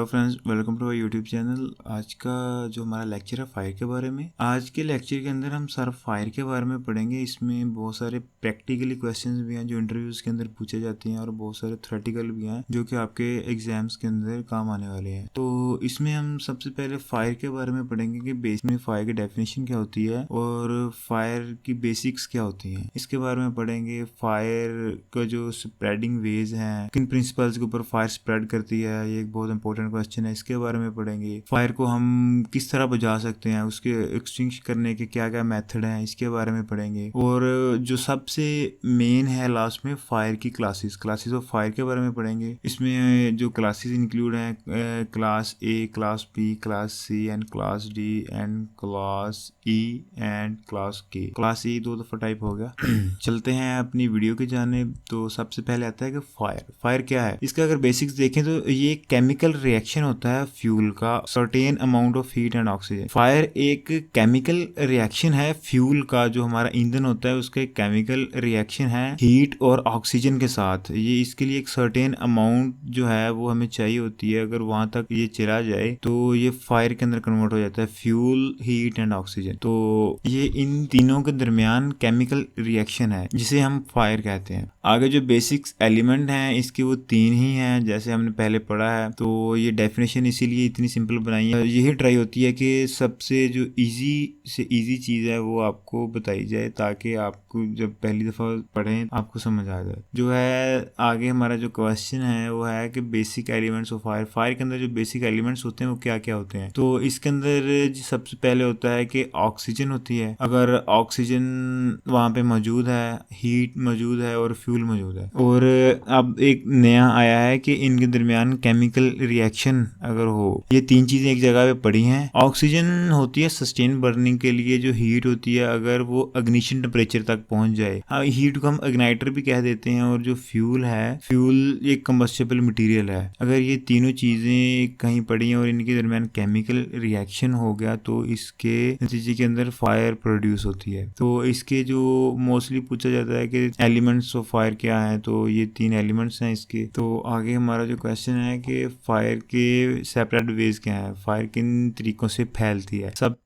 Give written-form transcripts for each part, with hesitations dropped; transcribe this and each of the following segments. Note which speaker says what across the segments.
Speaker 1: Hello friends, welcome to our YouTube channel. आज का जो हमारा लेक्चर है फायर के बारे में। आज के लेक्चर के अंदर हम सर फायर के बारे में पढ़ेंगे। इसमें बहुत सारे प्रैक्टिकली क्वेश्चंस भी हैं जो इंटरव्यूज के अंदर पूछे जाते हैं और बहुत सारे थ्योरेटिकल भी हैं जो कि आपके एग्जाम्स के अंदर काम आने वाले हैं। तो इसमें हम सबसे पहले फायर के बारे में पढ़ेंगे कि बेस में फायर की डेफिनेशन क्या होती है और फायर की बेसिक्स क्या होती हैं। इसके बारे में पढ़ेंगे फायर का जो स्प्रेडिंग वेज है, किन प्रिंसिपल्स के ऊपर फायर स्प्रेड करती है, ये एक बहुत इंपॉर्टेंट क्वेश्चन है। इसके बारे में पढ़ेंगे फायर को हम किस तरह बुझा सकते हैं, उसके एक्सटिंग्विश करने के क्या क्या मेथड हैं, इसके बारे में पढ़ेंगे। और जो सबसे मेन है लास्ट में फायर की क्लासेस ऑफ फायर के बारे में पढ़ेंगे। इसमें जो क्लासेस इंक्लूड हैं class A, class B, class C and class D and class E and class K. Class E 2 दफा टाइप हो गया। चलते हैं अपनी वीडियो की जानिब। तो सबसे पहले आता है कि फायर क्या है। इसका अगर बेसिक्स देखें तो ये केमिकल रिएक्शन होता है फ्यूल का, certain amount of heat and oxygen. Fire एक केमिकल रिएक्शन है फ्यूल का, जो हमारा ईंधन होता है उसका एक केमिकल रिएक्शन है हीट और ऑक्सीजन के साथ। ये इसके लिए एक सर्टेन अमाउंट जो है वो हमें चाहिए होती है। अगर वहां तक ये चला जाए तो ये फायर के अंदर कन्वर्ट हो जाता है, फ्यूल, हीट एंड ऑक्सीजन। तो ये इन तीनों के दरमियान केमिकल रिएक्शन है जिसे हम फायर कहते हैं। आगे जो बेसिक्स एलिमेंट हैं इसके वो 3 ही हैं जैसे हमने पहले पढ़ा है। तो ये डेफिनेशन इसीलिए इतनी सिंपल बनाई है। यही ट्राई होती है कि सबसे जो इजी से इजी चीज़ है वो आपको बताई जाए ताकि आपको जब पहली दफ़ा पढ़ें आपको समझ आ जाए। जो है आगे हमारा जो क्वेश्चन है वो है कि basic elements of fire. Fire के अंदर जो बेसिक एलिमेंट्स होते हैं वो क्या क्या होते हैं। तो इसके अंदर सबसे पहले होता है कि ऑक्सीजन होती है। अगर ऑक्सीजन वहाँ पे मौजूद है, हीट मौजूद है और फ्यूल मौजूद है। और अब एक नया आया है कि इनके दरमियान केमिकल रिएक्शन अगर हो, ये 3 चीजें एक जगह पे पड़ी हैं। ऑक्सीजन होती है सस्टेन बर्निंग के लिए, जो हीट होती है अगर वो अग्निशन टेम्परेचर तक पहुंच जाए, हाँ हीट को हम इग्नाइटर भी कह देते हैं। और जो फ्यूल है, फ्यूल एक कंबस्टेबल मटेरियल है। अगर ये तीनों चीजें कहीं पड़ी हैं और इनके दरमियान केमिकल रिएक्शन हो गया तो इसके नतीजे के अंदर फायर प्रोड्यूस होती है। तो इसके जो मोस्टली पूछा जाता है कि एलिमेंट्स ऑफ फायर क्या है, तो ये 3 एलिमेंट्स हैं इसके। तो आगे हमारा जो क्वेश्चन है कि फायर के सेपरेट वेज क्या है, फायर किन तरीकों से फैलती है। सब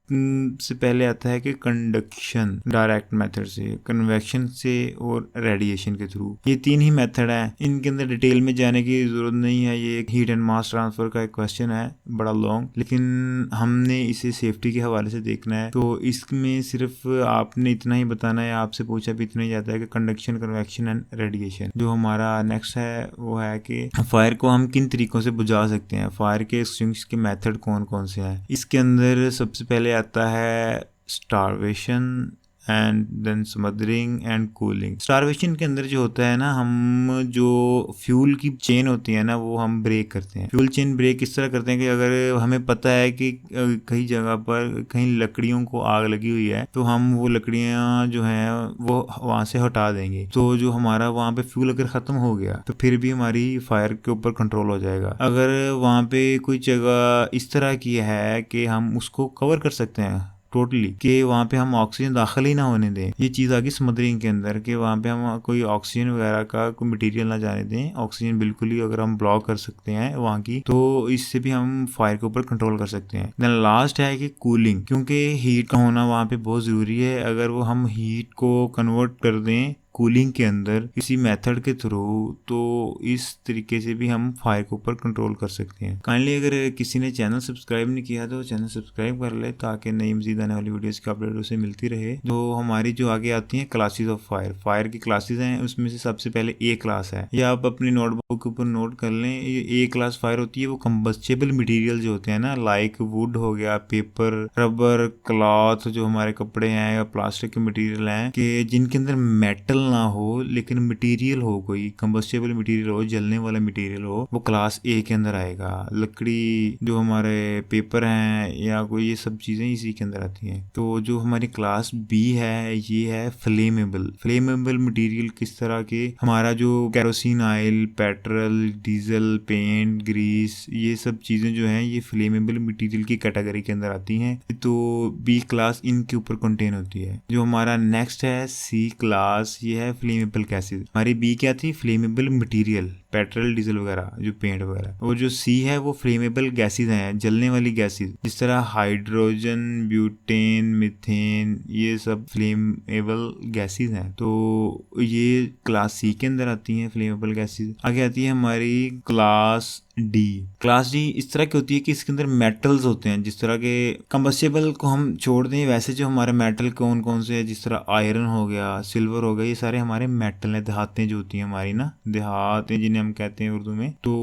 Speaker 1: से पहले आता है कि कंडक्शन डायरेक्ट मेथड से, कन्वेक्शन से और रेडिएशन के थ्रू। ये 3 ही मेथड हैं। इनके अंदर डिटेल में जाने की जरूरत नहीं है। ये एक हीट एंड मास ट्रांसफर का एक क्वेश्चन है, बड़ा लॉन्ग, लेकिन हमने इसे सेफ्टी के हवाले से देखना है। तो इसमें सिर्फ आपने इतना ही बताना है, आपसे पूछा भी इतना ही जाता है कि कंडक्शन, कन्वेक्शन एंड रेडिएशन। जो हमारा नेक्स्ट है वो है कि फायर को हम किन तरीकों से बुझा सकते हैं, फायर के एक्सटिंग्विश के मेथड कौन कौन से हैं। इसके अंदर सबसे पहले आता है starvation and then smothering and cooling. Starvation के अंदर जो होता है ना, हम जो फ्यूल की चेन होती है ना वो हम ब्रेक करते हैं। फ्यूल चेन ब्रेक इस तरह करते हैं कि अगर हमें पता है कि कई जगह पर कहीं लकड़ियों को आग लगी हुई है तो हम वो लकड़ियां जो हैं वो वहां से हटा देंगे। तो जो हमारा वहां पे फ्यूल अगर खत्म हो गया तो फिर भी हमारी फायर के ऊपर कंट्रोल हो जाएगा। अगर वहां पे कोई जगह इस तरह की है कि हम उसको कवर कर सकते हैं टोटली, कि वहाँ पे हम ऑक्सीजन दाखिल ही ना होने दें। ये चीज़ आ गई स्मदरिंग के अंदर, कि वहाँ पे हम कोई ऑक्सीजन वगैरह का कोई मटेरियल ना जाने दें। ऑक्सीजन बिल्कुल ही अगर हम ब्लॉक कर सकते हैं वहाँ की, तो इससे भी हम फायर के ऊपर कंट्रोल कर सकते हैं। देन लास्ट है कि कूलिंग, क्योंकि हीट का होना वहाँ पे बहुत ज़रूरी है। अगर वो हम हीट को कन्वर्ट कर दें कूलिंग के अंदर किसी मेथड के थ्रू, तो इस तरीके से भी हम फायर के ऊपर कंट्रोल कर सकते हैं। काइंडली अगर किसी ने चैनल सब्सक्राइब नहीं किया तो चैनल सब्सक्राइब कर ले ताकि नई मजीद आने वाली वीडियोस की अपडेट उसे मिलती रहे। तो हमारी जो आगे आती हैं क्लासेस ऑफ फायर, फायर की क्लासेस हैं, उसमें से सबसे पहले ए क्लास है। ये आप अपनी नोटबुक के ऊपर नोट कर लें। ये ए क्लास फायर होती है वो कंबस्टेबल मटीरियल जो होते हैं ना, लाइक वुड हो गया, पेपर, रबर, क्लॉथ, जो हमारे कपड़े हैं या प्लास्टिक के मटीरियल हैं, कि जिनके अंदर मेटल ना हो लेकिन मटेरियल हो, कोई कंबस्टेबल मटेरियल हो, जलने वाला मटेरियल हो, वो क्लास ए के अंदर आएगा। लकड़ी, जो हमारे पेपर हैं या कोई, ये सब चीजें इसी के अंदर आती हैं। तो जो हमारी क्लास बी है ये है फ्लेमेबल मटेरियल। किस तरह के, हमारा जो kerosene oil, petrol, diesel, paint, grease, ये सब चीजें जो हैं ये फ्लेमेबल मटेरियल की कैटेगरी के अंदर आती हैं। तो बी क्लास इनके ऊपर कंटेन होती है। जो हमारा नेक्स्ट है सी क्लास, ये है फ्लेमेबल गैसेस। हमारी बी क्या थी, फ्लेमेबल मटेरियल, पेट्रोल डीजल वगैरह जो पेंट वगैरह। और जो सी है वो फ्लेमेबल गैसेज हैं, जलने वाली गैसेज, जिस तरह हाइड्रोजन, ब्यूटेन, मीथेन, ये सब फ्लेमेबल गैसेज हैं। तो ये क्लास सी के अंदर आती हैं फ्लेमेबल गैसेज। आगे आती है हमारी क्लास डी। क्लास डी इस तरह की होती है कि इसके अंदर मेटल्स होते हैं, जिस तरह के कंबस्टेबल को हम छोड़ दें, वैसे जो हमारे मेटल कौन कौन से हैं, जिस तरह आयरन हो गया, सिल्वर हो गया, ये सारे हमारे मेटल हैं, देहातें जो होती हैं हमारी ना, देहातें जिन्हें हम कहते हैं उर्दू में। तो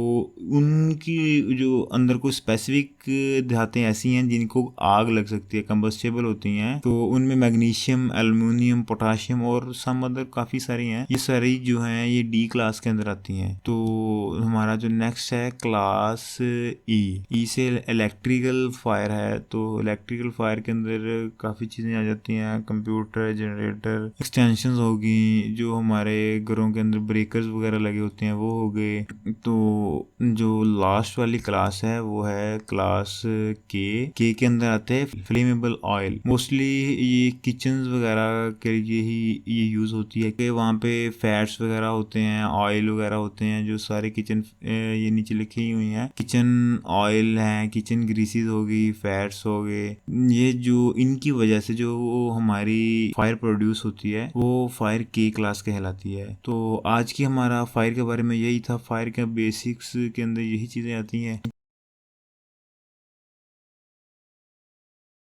Speaker 1: उनकी जो अंदर कोई स्पेसिफिक देहातें ऐसी हैं जिनको आग लग सकती है, कंबस्टेबल होती हैं। तो उनमें मैग्नीशियम, एल्युमिनियम, पोटाशियम और सम अदर काफ़ी सारी हैं। ये सारी जो हैं ये डी क्लास के अंदर आती हैं। तो हमारा जो नेक्स्ट है क्लास ई से इलेक्ट्रिकल फायर है। तो इलेक्ट्रिकल फायर के अंदर काफ़ी चीज़ें आ जाती हैं, कंप्यूटर, जनरेटर, एक्सटेंशंस होगी, जो हमारे घरों के अंदर ब्रेकर्स वगैरह लगे होते हैं वो हो गए। तो जो लास्ट वाली क्लास है वो है क्लास के अंदर आते हैं फ्लेमेबल ऑयल। मोस्टली ये किचन्स वगैरह के लिए ही ये यूज़ होती है कि वहाँ पे फैट्स वगैरह होते हैं, ऑयल वगैरह होते हैं, जो सारे किचन ये नीचे लिखी हुई हैं, किचन ऑयल हैं, किचन ग्रीसीज होगी, फैट्स हो गए, ये जो इनकी वजह से जो हमारी फायर प्रोड्यूस होती है वो फायर के क्लास कहलाती है। तो आज की हमारा फायर के बारे में यही था। फायर के बेसिक्स के अंदर यही चीज़ें आती हैं